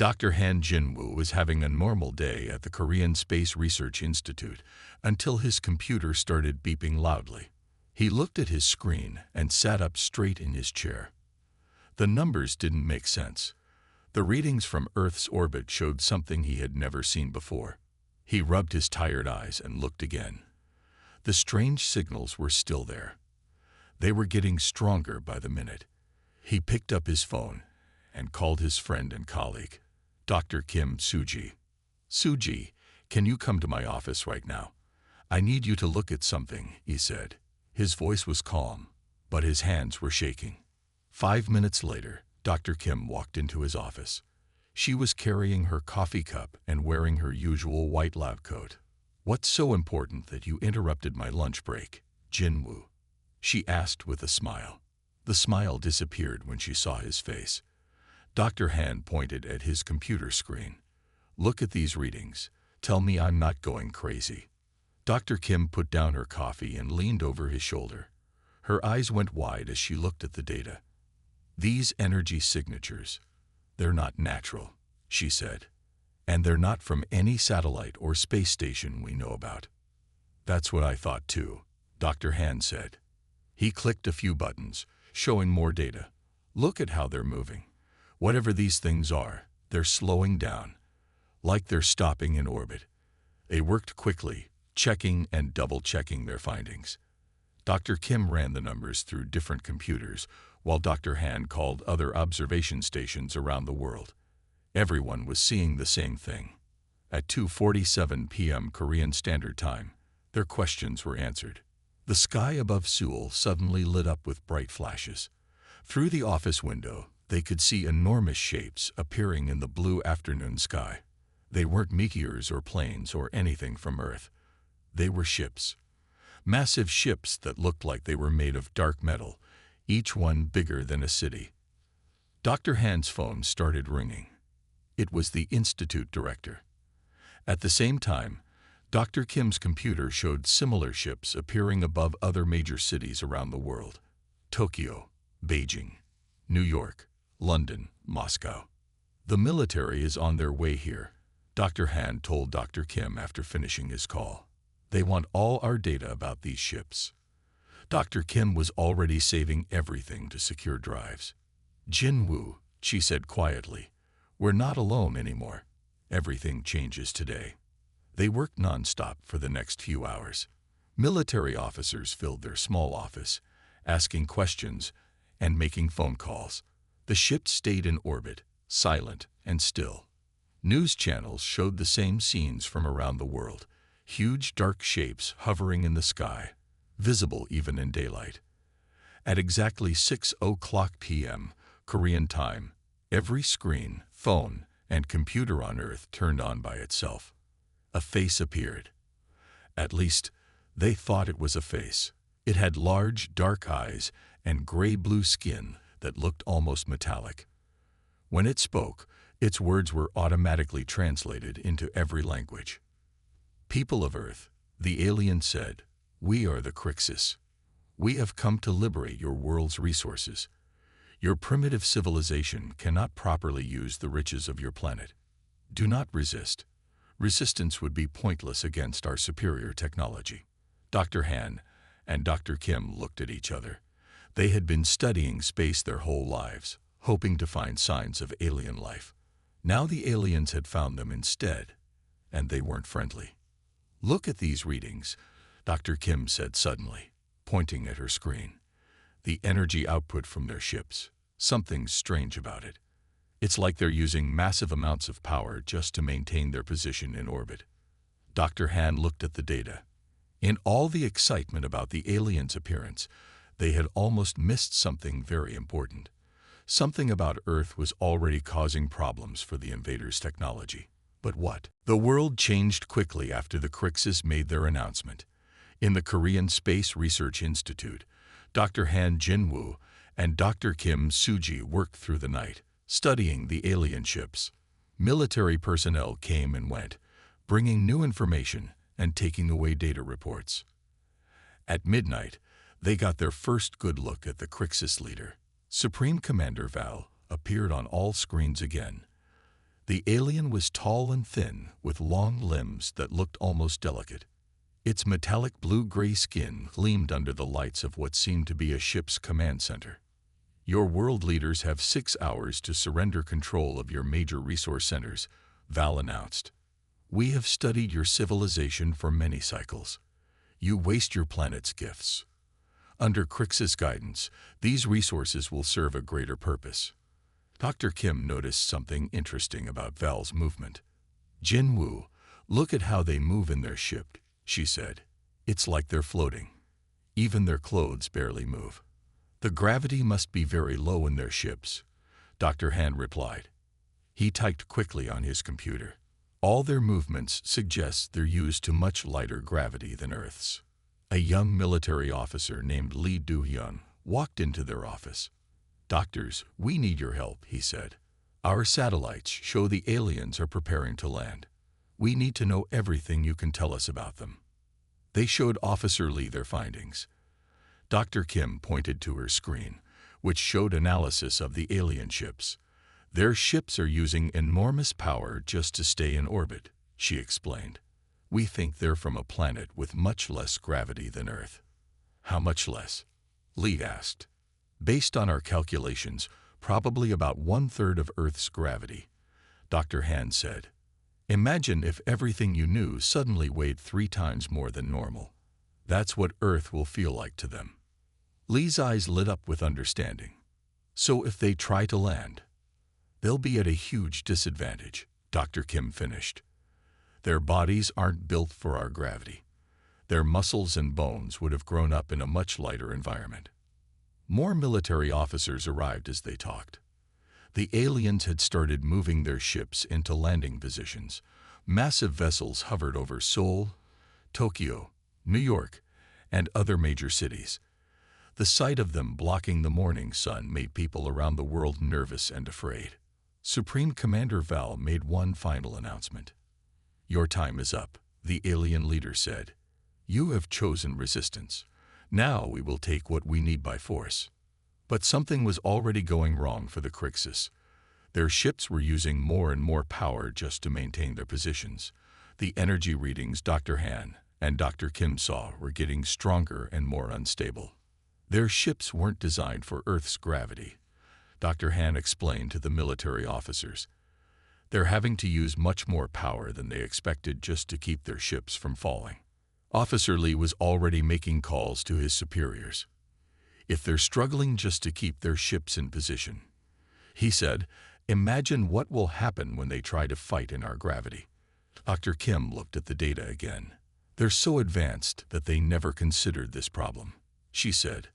Dr. Han Jinwoo was having a normal day at the Korean Space Research Institute until his computer started beeping loudly. He looked at his screen and sat up straight in his chair. The numbers didn't make sense. The readings from Earth's orbit showed something he had never seen before. He rubbed his tired eyes and looked again. The strange signals were still there. They were getting stronger by the minute. He picked up his phone and called his friend and colleague, Dr. Kim Suji. "Suji, can you come to my office right now? I need you to look at something," he said. His voice was calm, but his hands were shaking. 5 minutes later, Dr. Kim walked into his office. She was carrying her coffee cup and wearing her usual white lab coat. "What's so important that you interrupted my lunch break, Jinwoo?" she asked with a smile. The smile disappeared when she saw his face. Dr. Han pointed at his computer screen. "Look at these readings. Tell me I'm not going crazy." Dr. Kim put down her coffee and leaned over his shoulder. Her eyes went wide as she looked at the data. "These energy signatures, they're not natural," she said. "And they're not from any satellite or space station we know about." "That's what I thought too," Dr. Han said. He clicked a few buttons, showing more data. "Look at how they're moving. Whatever these things are, they're slowing down, like they're stopping in orbit." They worked quickly, checking and double-checking their findings. Dr. Kim ran the numbers through different computers, while Dr. Han called other observation stations around the world. Everyone was seeing the same thing. At 2:47 p.m. Korean Standard Time, their questions were answered. The sky above Seoul suddenly lit up with bright flashes. Through the office window, they could see enormous shapes appearing in the blue afternoon sky. They weren't meteors or planes or anything from Earth. They were ships. Massive ships that looked like they were made of dark metal, each one bigger than a city. Dr. Han's phone started ringing. It was the Institute director. At the same time, Dr. Kim's computer showed similar ships appearing above other major cities around the world: Tokyo, Beijing, New York, London, Moscow. "The military is on their way here," Dr. Han told Dr. Kim after finishing his call. "They want all our data about these ships." Dr. Kim was already saving everything to secure drives. "Jinwoo," she said quietly, "we're not alone anymore. Everything changes today." They worked nonstop for the next few hours. Military officers filled their small office, asking questions and making phone calls. The ships stayed in orbit, silent and still. News channels showed the same scenes from around the world, huge dark shapes hovering in the sky, visible even in daylight. At exactly 6:00 p.m. Korean time, every screen, phone, and computer on Earth turned on by itself. A face appeared. At least, they thought it was a face. It had large, dark eyes and gray-blue skin that looked almost metallic. When it spoke, its words were automatically translated into every language. "People of Earth," the alien said, "we are the Crixus. We have come to liberate your world's resources. Your primitive civilization cannot properly use the riches of your planet. Do not resist. Resistance would be pointless against our superior technology." Dr. Han and Dr. Kim looked at each other. They had been studying space their whole lives, hoping to find signs of alien life. Now the aliens had found them instead, and they weren't friendly. "Look at these readings," Dr. Kim said suddenly, pointing at her screen. "The energy output from their ships. Something's strange about it. It's like they're using massive amounts of power just to maintain their position in orbit." Dr. Han looked at the data. In all the excitement about the aliens' appearance, they had almost missed something very important. Something about Earth was already causing problems for the invaders' technology. But what? The world changed quickly after the Crixus made their announcement. In the Korean Space Research Institute, Dr. Han Jinwoo and Dr. Kim Suji worked through the night, studying the alien ships. Military personnel came and went, bringing new information and taking away data reports. At midnight, they got their first good look at the Crixus leader. Supreme Commander Val appeared on all screens again. The alien was tall and thin, with long limbs that looked almost delicate. Its metallic blue-gray skin gleamed under the lights of what seemed to be a ship's command center. "Your world leaders have 6 hours to surrender control of your major resource centers," Val announced. "We have studied your civilization for many cycles. You waste your planet's gifts. Under Crix's guidance, these resources will serve a greater purpose." Dr. Kim noticed something interesting about Val's movement. "Jin Woo, look at how they move in their ship," she said. "It's like they're floating. Even their clothes barely move." "The gravity must be very low in their ships," Dr. Han replied. He typed quickly on his computer. "All their movements suggest they're used to much lighter gravity than Earth's." A young military officer named Lee Do-hyun walked into their office. "Doctors, we need your help," he said. "Our satellites show the aliens are preparing to land. We need to know everything you can tell us about them." They showed Officer Lee their findings. Dr. Kim pointed to her screen, which showed analysis of the alien ships. "Their ships are using enormous power just to stay in orbit," she explained. "We think they're from a planet with much less gravity than Earth." "How much less?" Lee asked. "Based on our calculations, probably about 1/3 of Earth's gravity," Dr. Han said. "Imagine if everything you knew suddenly weighed 3 times more than normal. That's what Earth will feel like to them." Lee's eyes lit up with understanding. "So if they try to land, they'll be at a huge disadvantage," Dr. Kim finished. "Their bodies aren't built for our gravity. Their muscles and bones would have grown up in a much lighter environment." More military officers arrived as they talked. The aliens had started moving their ships into landing positions. Massive vessels hovered over Seoul, Tokyo, New York, and other major cities. The sight of them blocking the morning sun made people around the world nervous and afraid. Supreme Commander Val made one final announcement. "Your time is up," the alien leader said. "You have chosen resistance. Now we will take what we need by force." But something was already going wrong for the Crixus. Their ships were using more and more power just to maintain their positions. The energy readings Dr. Han and Dr. Kim saw were getting stronger and more unstable. Their ships weren't designed for Earth's gravity, Dr. Han explained to the military officers. They're having to use much more power than they expected just to keep their ships from falling. Officer Lee was already making calls to his superiors. "If they're struggling just to keep their ships in position," he said, "imagine what will happen when they try to fight in our gravity." Dr. Kim looked at the data again. "They're so advanced that they never considered this problem," she said.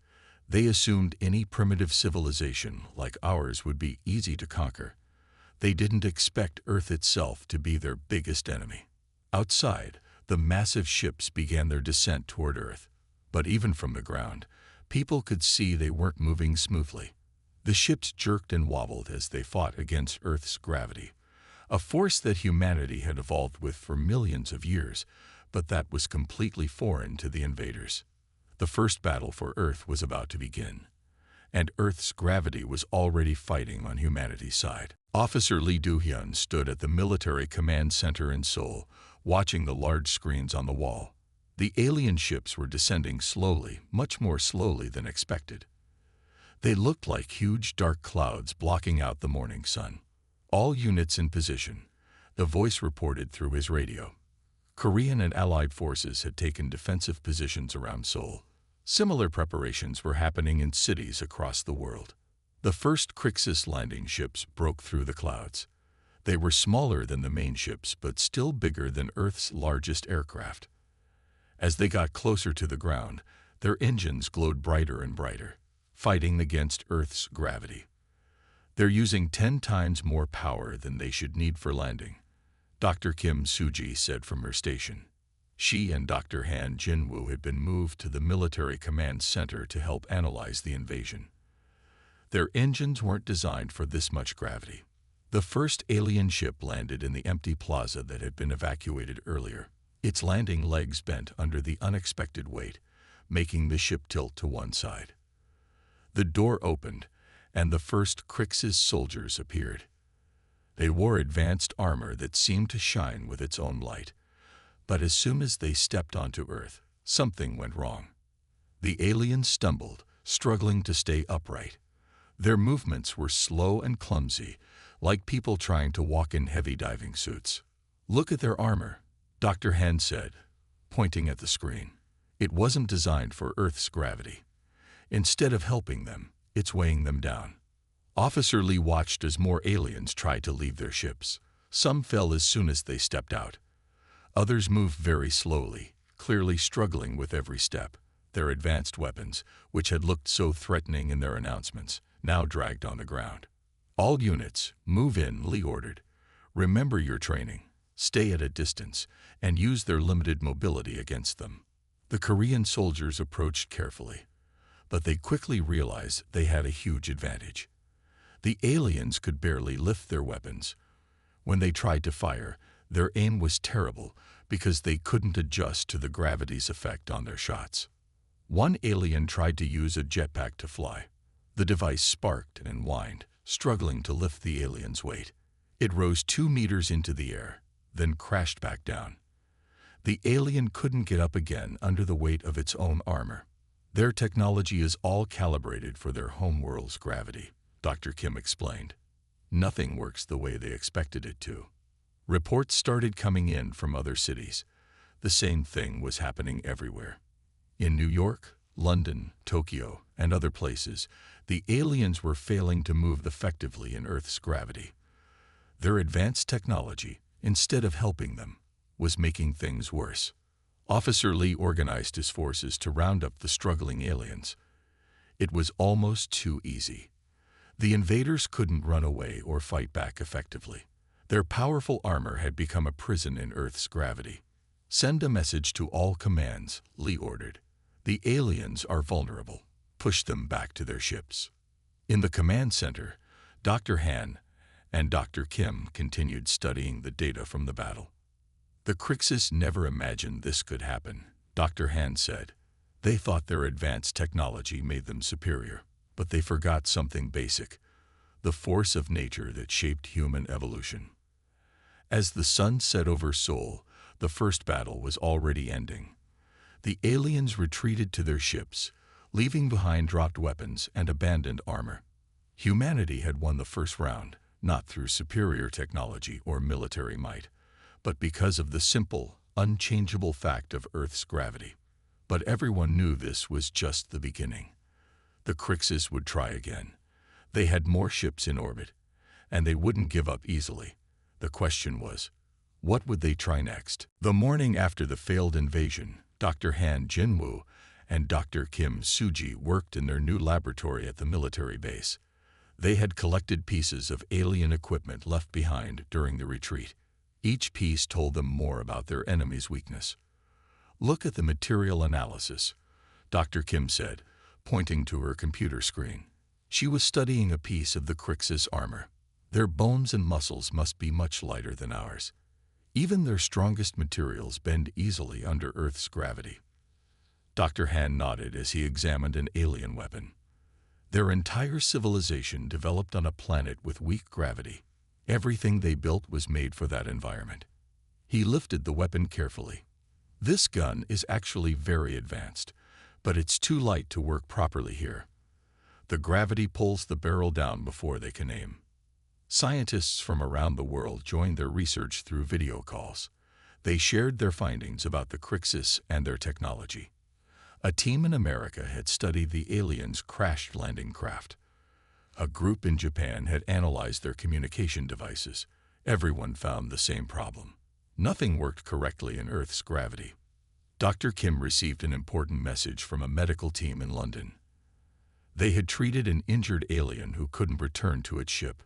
"They assumed any primitive civilization like ours would be easy to conquer. They didn't expect Earth itself to be their biggest enemy." Outside, the massive ships began their descent toward Earth. But even from the ground, people could see they weren't moving smoothly. The ships jerked and wobbled as they fought against Earth's gravity, a force that humanity had evolved with for millions of years, but that was completely foreign to the invaders. The first battle for Earth was about to begin, and Earth's gravity was already fighting on humanity's side. Officer Lee Do-hyun stood at the military command center in Seoul, watching the large screens on the wall. The alien ships were descending slowly, much more slowly than expected. They looked like huge dark clouds blocking out the morning sun. "All units in position," the voice reported through his radio. Korean and Allied forces had taken defensive positions around Seoul. Similar preparations were happening in cities across the world. The first Crixus landing ships broke through the clouds. They were smaller than the main ships, but still bigger than Earth's largest aircraft. As they got closer to the ground, their engines glowed brighter and brighter, fighting against Earth's gravity. "They're using 10 times more power than they should need for landing," Dr. Kim Suji said from her station. She and Dr. Han Jinwoo had been moved to the military command center to help analyze the invasion. Their engines weren't designed for this much gravity. The first alien ship landed in the empty plaza that had been evacuated earlier. Its landing legs bent under the unexpected weight, making the ship tilt to one side. The door opened, and the first Crixus soldiers appeared. They wore advanced armor that seemed to shine with its own light. But as soon as they stepped onto Earth, something went wrong. The aliens stumbled, struggling to stay upright. Their movements were slow and clumsy, like people trying to walk in heavy diving suits. "Look at their armor," Dr. Han said, pointing at the screen. "It wasn't designed for Earth's gravity. Instead of helping them, it's weighing them down." Officer Lee watched as more aliens tried to leave their ships. Some fell as soon as they stepped out. Others moved very slowly, clearly struggling with every step. Their advanced weapons, which had looked so threatening in their announcements, now dragged on the ground. "All units, move in," Lee ordered. "Remember your training, stay at a distance, and use their limited mobility against them." The Korean soldiers approached carefully, but they quickly realized they had a huge advantage. The aliens could barely lift their weapons. When they tried to fire, their aim was terrible because they couldn't adjust to the gravity's effect on their shots. One alien tried to use a jetpack to fly. The device sparked and whined, struggling to lift the alien's weight. It rose 2 meters into the air, then crashed back down. The alien couldn't get up again under the weight of its own armor. "Their technology is all calibrated for their homeworld's gravity," Dr. Kim explained. "Nothing works the way they expected it to." Reports started coming in from other cities. The same thing was happening everywhere. In New York, London, Tokyo, and other places, the aliens were failing to move effectively in Earth's gravity. Their advanced technology, instead of helping them, was making things worse. Officer Lee organized his forces to round up the struggling aliens. It was almost too easy. The invaders couldn't run away or fight back effectively. Their powerful armor had become a prison in Earth's gravity. "Send a message to all commands," Lee ordered. "The aliens are vulnerable. Push them back to their ships." In the command center, Dr. Han and Dr. Kim continued studying the data from the battle. "The Crixus never imagined this could happen," Dr. Han said. "They thought their advanced technology made them superior, but they forgot something basic: the force of nature that shaped human evolution." As the sun set over Seoul, the first battle was already ending. The aliens retreated to their ships, leaving behind dropped weapons and abandoned armor. Humanity had won the first round, not through superior technology or military might, but because of the simple, unchangeable fact of Earth's gravity. But everyone knew this was just the beginning. The Crixus would try again. They had more ships in orbit, and they wouldn't give up easily. The question was, what would they try next? The morning after the failed invasion, Dr. Han Jinwoo and Dr. Kim Suji worked in their new laboratory at the military base. They had collected pieces of alien equipment left behind during the retreat. Each piece told them more about their enemy's weakness. "Look at the material analysis," Dr. Kim said, pointing to her computer screen. She was studying a piece of the Crixus armor. "Their bones and muscles must be much lighter than ours. Even their strongest materials bend easily under Earth's gravity." Dr. Han nodded as he examined an alien weapon. Their entire civilization developed on a planet with weak gravity. Everything they built was made for that environment. He lifted the weapon carefully. "This gun is actually very advanced, but it's too light to work properly here. The gravity pulls the barrel down before they can aim." Scientists from around the world joined their research through video calls. They shared their findings about the Crixus and their technology. A team in America had studied the aliens' crashed landing craft. A group in Japan had analyzed their communication devices. Everyone found the same problem. Nothing worked correctly in Earth's gravity. Dr. Kim received an important message from a medical team in London. They had treated an injured alien who couldn't return to its ship.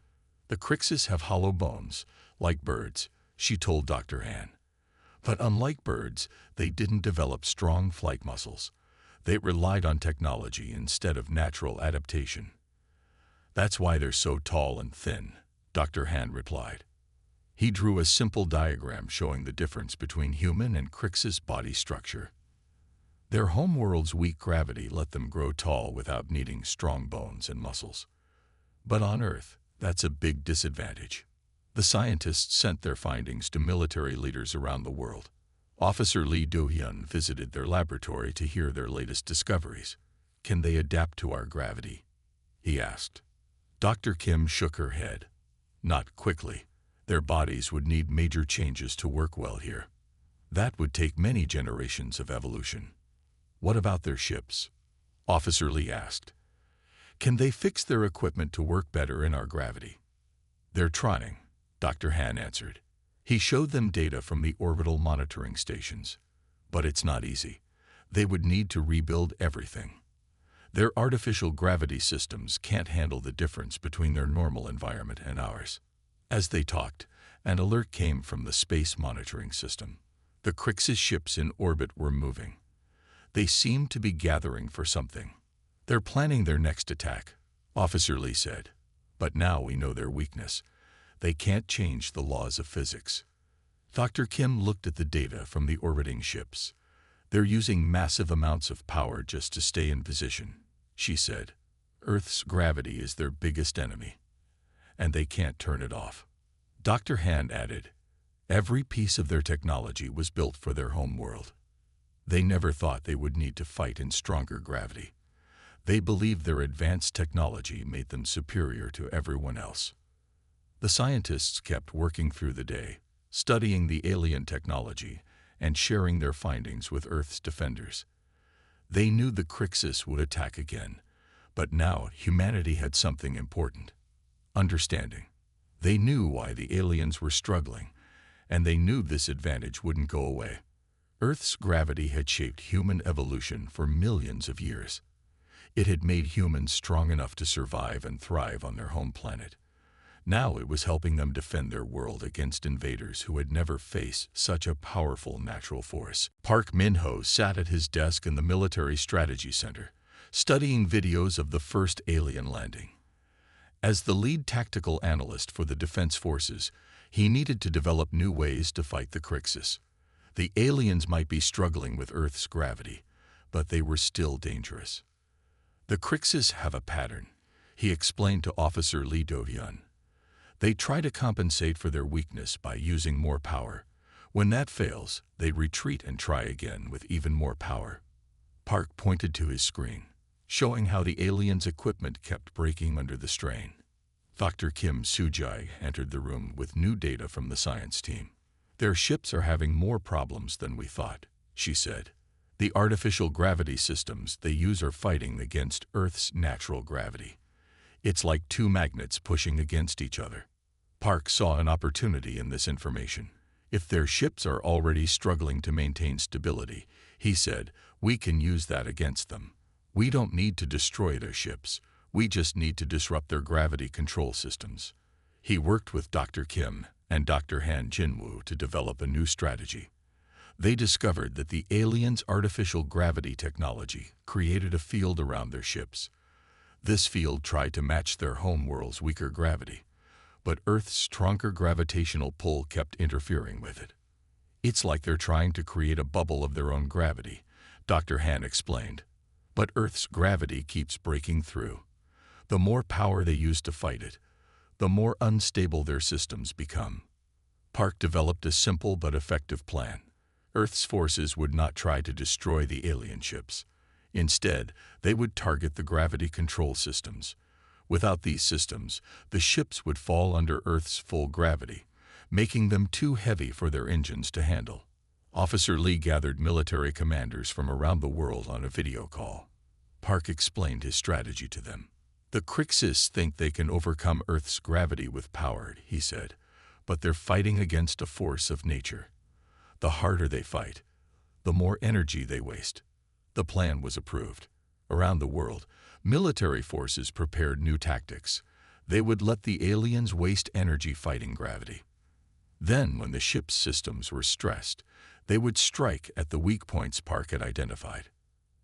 "The Crixus have hollow bones, like birds," she told Dr. Han. "But unlike birds, they didn't develop strong flight muscles. They relied on technology instead of natural adaptation." "That's why they're so tall and thin," Dr. Han replied. He drew a simple diagram showing the difference between human and Crixus body structure. Their homeworld's weak gravity let them grow tall without needing strong bones and muscles. But on Earth, that's a big disadvantage. The scientists sent their findings to military leaders around the world. Officer Lee Do-hyun visited their laboratory to hear their latest discoveries. "Can they adapt to our gravity?" he asked. Dr. Kim shook her head. "Not quickly. Their bodies would need major changes to work well here. That would take many generations of evolution." "What about their ships?" Officer Lee asked. "Can they fix their equipment to work better in our gravity?" "They're trying," Dr. Han answered. He showed them data from the orbital monitoring stations. "But it's not easy. They would need to rebuild everything. Their artificial gravity systems can't handle the difference between their normal environment and ours." As they talked, an alert came from the space monitoring system. The Crixus ships in orbit were moving. They seemed to be gathering for something. "They're planning their next attack," Officer Lee said. "But now we know their weakness. They can't change the laws of physics." Dr. Kim looked at the data from the orbiting ships. "They're using massive amounts of power just to stay in position," she said. "Earth's gravity is their biggest enemy, and they can't turn it off." Dr. Han added, "Every piece of their technology was built for their home world. They never thought they would need to fight in stronger gravity. They believed their advanced technology made them superior to everyone else." The scientists kept working through the day, studying the alien technology and sharing their findings with Earth's defenders. They knew the Crixus would attack again, but now humanity had something important: understanding. They knew why the aliens were struggling, and they knew this advantage wouldn't go away. Earth's gravity had shaped human evolution for millions of years. It had made humans strong enough to survive and thrive on their home planet. Now it was helping them defend their world against invaders who had never faced such a powerful natural force. Park Min-ho sat at his desk in the Military Strategy Center, studying videos of the first alien landing. As the lead tactical analyst for the Defense Forces, he needed to develop new ways to fight the Crixus. The aliens might be struggling with Earth's gravity, but they were still dangerous. "The Crixus have a pattern," he explained to Officer Lee Do-hyun. "They try to compensate for their weakness by using more power. When that fails, they retreat and try again with even more power." Park pointed to his screen, showing how the aliens' equipment kept breaking under the strain. Dr. Kim Soo-jae entered the room with new data from the science team. "Their ships are having more problems than we thought," she said. "The artificial gravity systems they use are fighting against Earth's natural gravity. It's like two magnets pushing against each other." Park saw an opportunity in this information. "If their ships are already struggling to maintain stability," he said, "we can use that against them. We don't need to destroy their ships. We just need to disrupt their gravity control systems." He worked with Dr. Kim and Dr. Han Jinwoo to develop a new strategy. They discovered that the aliens' artificial gravity technology created a field around their ships. This field tried to match their home world's weaker gravity, but Earth's stronger gravitational pull kept interfering with it. "It's like they're trying to create a bubble of their own gravity," Dr. Han explained. "But Earth's gravity keeps breaking through. The more power they use to fight it, the more unstable their systems become." Park developed a simple but effective plan. Earth's forces would not try to destroy the alien ships. Instead, they would target the gravity control systems. Without these systems, the ships would fall under Earth's full gravity, making them too heavy for their engines to handle. Officer Lee gathered military commanders from around the world on a video call. Park explained his strategy to them. "The Crixus think they can overcome Earth's gravity with power," he said, "but they're fighting against a force of nature. The harder they fight, the more energy they waste." The plan was approved. Around the world, military forces prepared new tactics. They would let the aliens waste energy fighting gravity. Then, when the ship's systems were stressed, they would strike at the weak points Park had identified.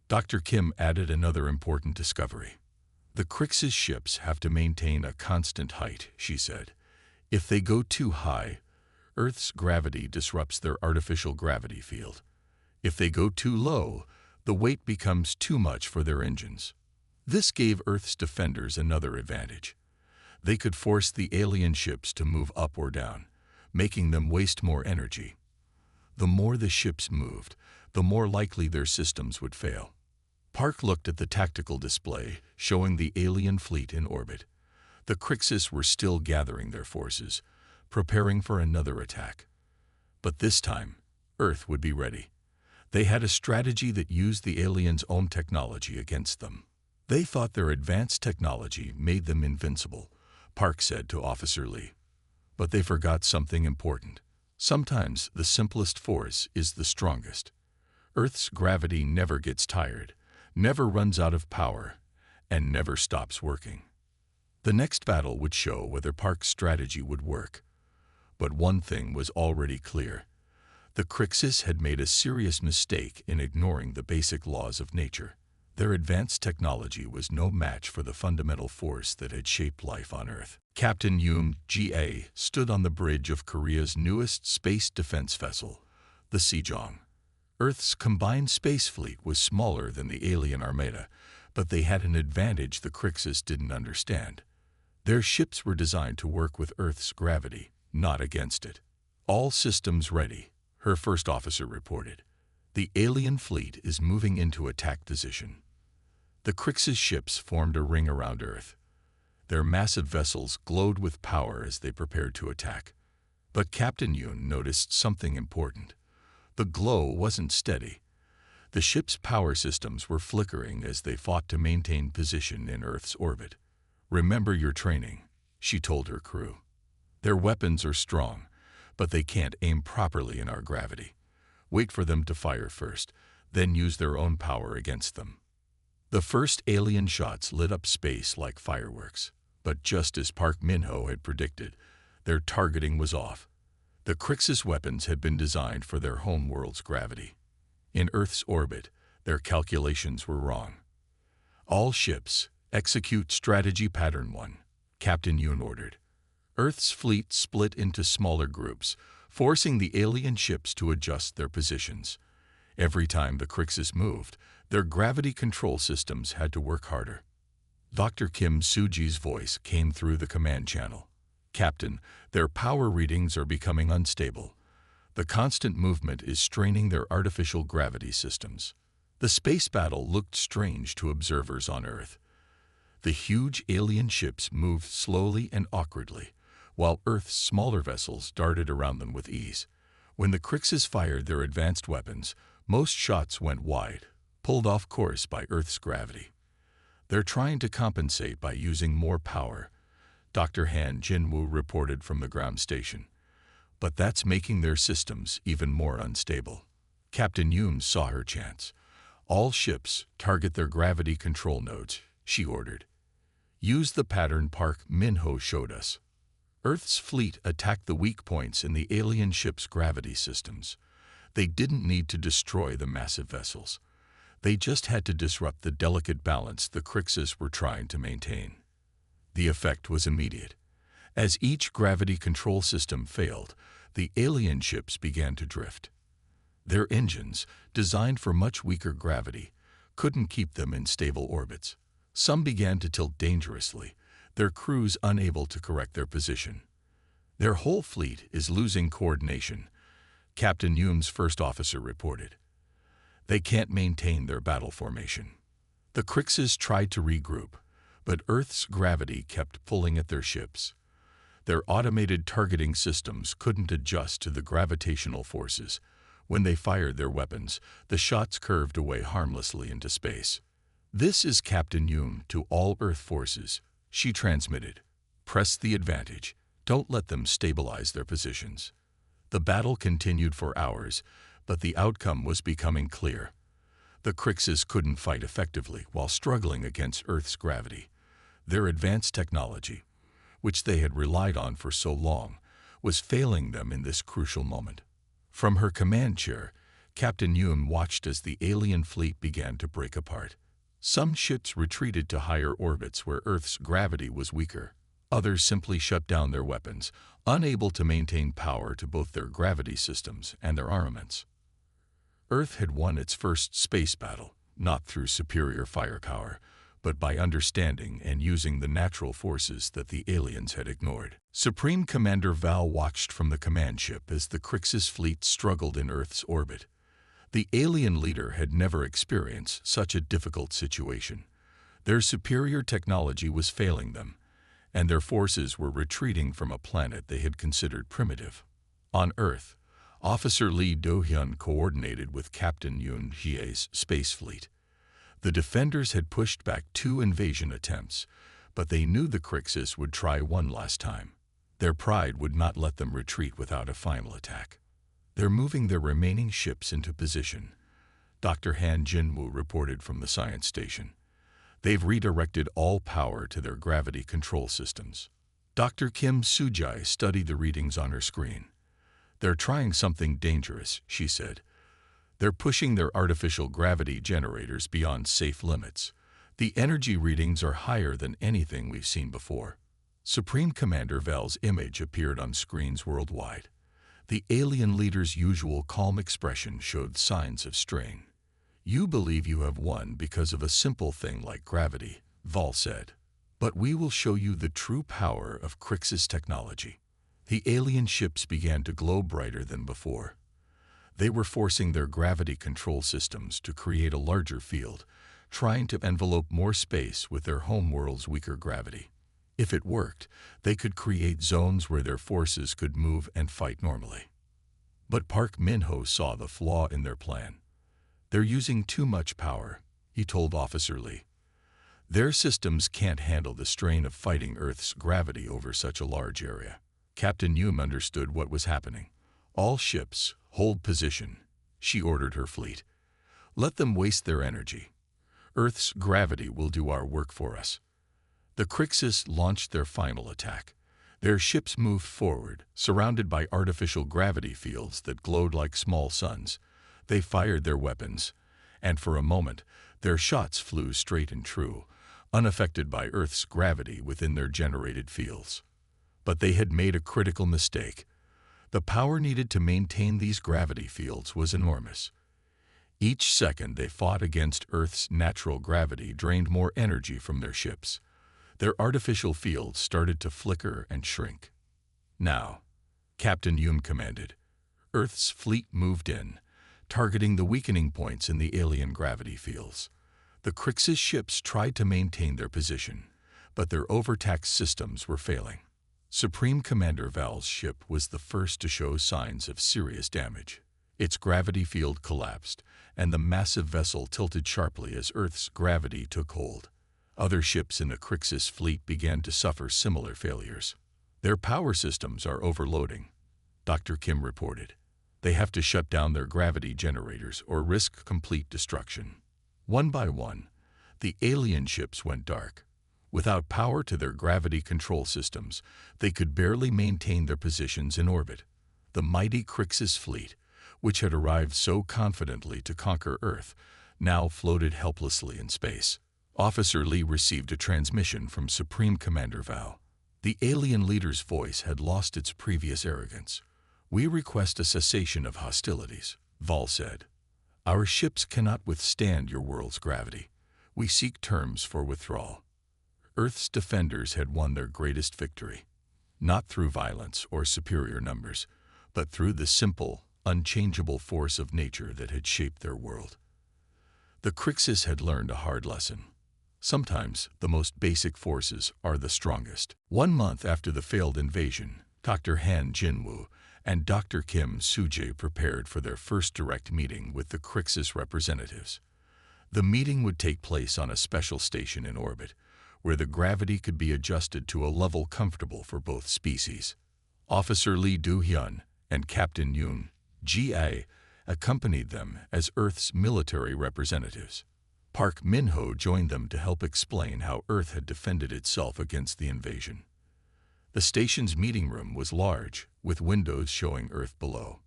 Dr. Kim added another important discovery. "The Crixus ships have to maintain a constant height," she said. "If they go too high, Earth's gravity disrupts their artificial gravity field. If they go too low, the weight becomes too much for their engines." This gave Earth's defenders another advantage. They could force the alien ships to move up or down, making them waste more energy. The more the ships moved, the more likely their systems would fail. Park looked at the tactical display, showing the alien fleet in orbit. The Crixus were still gathering their forces, preparing for another attack. But this time, Earth would be ready. They had a strategy that used the aliens' own technology against them. They thought their advanced technology made them invincible, Park said to Officer Lee. But they forgot something important. Sometimes the simplest force is the strongest. Earth's gravity never gets tired, never runs out of power, and never stops working. The next battle would show whether Park's strategy would work. But one thing was already clear. The Crixus had made a serious mistake in ignoring the basic laws of nature. Their advanced technology was no match for the fundamental force that had shaped life on Earth. Captain Yoon Ga stood on the bridge of Korea's newest space defense vessel, the Sejong. Earth's combined space fleet was smaller than the alien armada, but they had an advantage the Crixus didn't understand. Their ships were designed to work with Earth's gravity, not against it. All systems ready, her first officer reported. The alien fleet is moving into attack position. The Crixus ships formed a ring around Earth. Their massive vessels glowed with power as they prepared to attack. But Captain Yoon noticed something important. The glow wasn't steady. The ship's power systems were flickering as they fought to maintain position in Earth's orbit. "Remember your training," she told her crew. "Their weapons are strong, but they can't aim properly in our gravity. Wait for them to fire first, then use their own power against them." The first alien shots lit up space like fireworks, but just as Park Min-ho had predicted, their targeting was off. The Crixus weapons had been designed for their home world's gravity. In Earth's orbit, their calculations were wrong. "All ships, execute strategy pattern 1, Captain Yoon ordered. Earth's fleet split into smaller groups, forcing the alien ships to adjust their positions. Every time the Crixus moved, their gravity control systems had to work harder. Dr. Kim Soo-ji's voice came through the command channel. "Captain, their power readings are becoming unstable. The constant movement is straining their artificial gravity systems." The space battle looked strange to observers on Earth. The huge alien ships moved slowly and awkwardly, while Earth's smaller vessels darted around them with ease. When the Crixus fired their advanced weapons, most shots went wide, pulled off course by Earth's gravity. "They're trying to compensate by using more power," Dr. Han Jinwoo reported from the ground station. "But that's making their systems even more unstable." Captain Yoon saw her chance. "All ships target their gravity control nodes," she ordered. "Use the pattern Park Min-ho showed us." Earth's fleet attacked the weak points in the alien ship's gravity systems. They didn't need to destroy the massive vessels. They just had to disrupt the delicate balance the Crixus were trying to maintain. The effect was immediate. As each gravity control system failed, the alien ships began to drift. Their engines, designed for much weaker gravity, couldn't keep them in stable orbits. Some began to tilt dangerously, their crews unable to correct their position. "Their whole fleet is losing coordination," Captain Yoon's first officer reported. "They can't maintain their battle formation." The Crixus tried to regroup, but Earth's gravity kept pulling at their ships. Their automated targeting systems couldn't adjust to the gravitational forces. When they fired their weapons, the shots curved away harmlessly into space. "This is Captain Yoon to all Earth forces," she transmitted. "Press the advantage. Don't let them stabilize their positions." The battle continued for hours, but the outcome was becoming clear. The Crixus couldn't fight effectively while struggling against Earth's gravity. Their advanced technology, which they had relied on for so long, was failing them in this crucial moment. From her command chair, Captain Yoon watched as the alien fleet began to break apart. Some ships retreated to higher orbits where Earth's gravity was weaker. Others simply shut down their weapons, unable to maintain power to both their gravity systems and their armaments. Earth had won its first space battle, not through superior firepower, but by understanding and using the natural forces that the aliens had ignored. Supreme Commander Val watched from the command ship as the Crixus fleet struggled in Earth's orbit. The alien leader had never experienced such a difficult situation. Their superior technology was failing them, and their forces were retreating from a planet they had considered primitive. On Earth, Officer Lee Do-hyun coordinated with Captain Yoon Hye's space fleet. The defenders had pushed back 2 invasion attempts, but they knew the Crixus would try one last time. Their pride would not let them retreat without a final attack. They're moving their remaining ships into position, Dr. Han Jinwoo reported from the science station. They've redirected all power to their gravity control systems. Dr. Kim Soo-jae studied the readings on her screen. They're trying something dangerous, she said. They're pushing their artificial gravity generators beyond safe limits. The energy readings are higher than anything we've seen before. Supreme Commander Val's image appeared on screens worldwide. The alien leader's usual calm expression showed signs of strain. You believe you have won because of a simple thing like gravity, Val said. But we will show you the true power of Crixus technology. The alien ships began to glow brighter than before. They were forcing their gravity control systems to create a larger field, trying to envelope more space with their homeworld's weaker gravity. If it worked, they could create zones where their forces could move and fight normally. But Park Min-ho saw the flaw in their plan. They're using too much power, he told Officer Lee. Their systems can't handle the strain of fighting Earth's gravity over such a large area. Captain Yoon understood what was happening. All ships, hold position, she ordered her fleet. Let them waste their energy. Earth's gravity will do our work for us. The Crixus launched their final attack. Their ships moved forward, surrounded by artificial gravity fields that glowed like small suns. They fired their weapons, and for a moment, their shots flew straight and true, unaffected by Earth's gravity within their generated fields. But they had made a critical mistake. The power needed to maintain these gravity fields was enormous. Each second they fought against Earth's natural gravity drained more energy from their ships. Their artificial fields started to flicker and shrink. Now, Captain Yoon commanded. Earth's fleet moved in, targeting the weakening points in the alien gravity fields. The Crixus ships tried to maintain their position, but their overtaxed systems were failing. Supreme Commander Val's ship was the first to show signs of serious damage. Its gravity field collapsed, and the massive vessel tilted sharply as Earth's gravity took hold. Other ships in the Crixus fleet began to suffer similar failures. Their power systems are overloading, Dr. Kim reported. They have to shut down their gravity generators or risk complete destruction. One by one, the alien ships went dark. Without power to their gravity control systems, they could barely maintain their positions in orbit. The mighty Crixus fleet, which had arrived so confidently to conquer Earth, now floated helplessly in space. Officer Lee received a transmission from Supreme Commander Val. The alien leader's voice had lost its previous arrogance. We request a cessation of hostilities, Val said. Our ships cannot withstand your world's gravity. We seek terms for withdrawal. Earth's defenders had won their greatest victory, not through violence or superior numbers, but through the simple, unchangeable force of nature that had shaped their world. The Crixus had learned a hard lesson. Sometimes the most basic forces are the strongest. 1 month after the failed invasion, Dr. Han Jinwoo and Dr. Kim Soo-jae prepared for their first direct meeting with the Crixus representatives. The meeting would take place on a special station in orbit, where the gravity could be adjusted to a level comfortable for both species. Officer Lee Do-hyun and Captain Yoon Ji-ae accompanied them as Earth's military representatives. Park Min-ho joined them to help explain how Earth had defended itself against the invasion. The station's meeting room was large, with windows showing Earth below.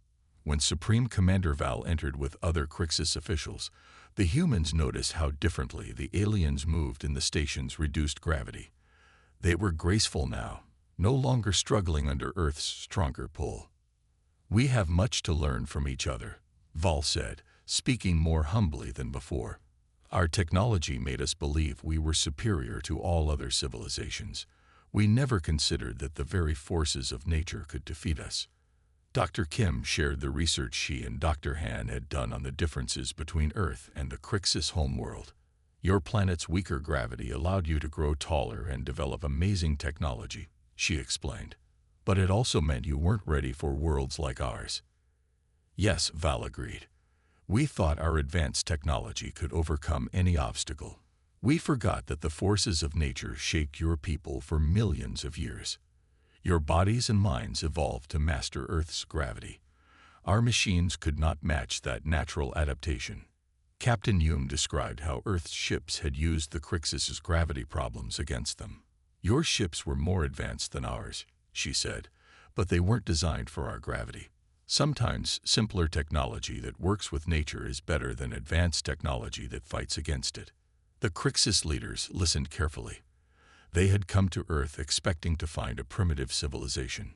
When Supreme Commander Val entered with other Crixus officials, the humans noticed how differently the aliens moved in the station's reduced gravity. They were graceful now, no longer struggling under Earth's stronger pull. We have much to learn from each other, Val said, speaking more humbly than before. Our technology made us believe we were superior to all other civilizations. We never considered that the very forces of nature could defeat us. Dr. Kim shared the research she and Dr. Han had done on the differences between Earth and the Crixus homeworld. Your planet's weaker gravity allowed you to grow taller and develop amazing technology, she explained. But it also meant you weren't ready for worlds like ours. Yes, Val agreed. We thought our advanced technology could overcome any obstacle. We forgot that the forces of nature shaped your people for millions of years. Your bodies and minds evolved to master Earth's gravity. Our machines could not match that natural adaptation. Captain Hume described how Earth's ships had used the Crixus's gravity problems against them. Your ships were more advanced than ours, she said, but they weren't designed for our gravity. Sometimes simpler technology that works with nature is better than advanced technology that fights against it. The Crixus leaders listened carefully. They had come to Earth expecting to find a primitive civilization.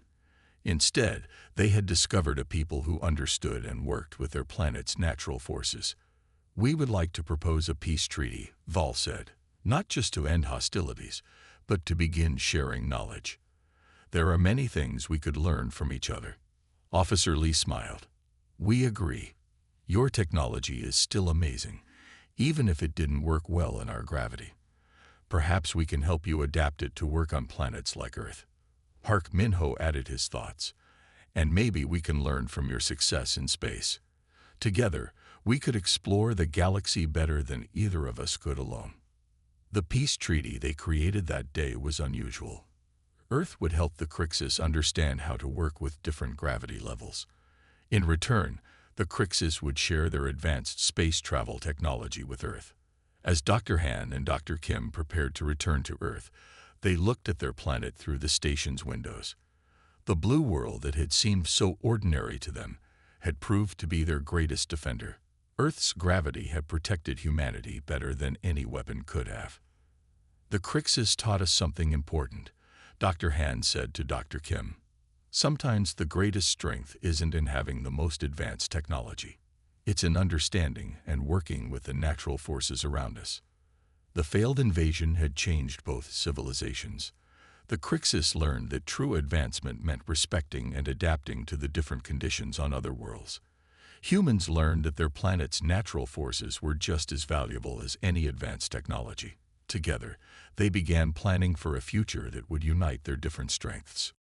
Instead, they had discovered a people who understood and worked with their planet's natural forces. We would like to propose a peace treaty, Val said, not just to end hostilities, but to begin sharing knowledge. There are many things we could learn from each other. Officer Lee smiled. We agree. Your technology is still amazing, even if it didn't work well in our gravity. Perhaps we can help you adapt it to work on planets like Earth. Park Min-ho added his thoughts. And maybe we can learn from your success in space. Together, we could explore the galaxy better than either of us could alone. The peace treaty they created that day was unusual. Earth would help the Crixus understand how to work with different gravity levels. In return, the Crixus would share their advanced space travel technology with Earth. As Dr. Han and Dr. Kim prepared to return to Earth, they looked at their planet through the station's windows. The blue world that had seemed so ordinary to them had proved to be their greatest defender. Earth's gravity had protected humanity better than any weapon could have. The Crixus taught us something important, Dr. Han said to Dr. Kim. Sometimes the greatest strength isn't in having the most advanced technology. It's in understanding and working with the natural forces around us. The failed invasion had changed both civilizations. The Crixus learned that true advancement meant respecting and adapting to the different conditions on other worlds. Humans learned that their planet's natural forces were just as valuable as any advanced technology. Together, they began planning for a future that would unite their different strengths.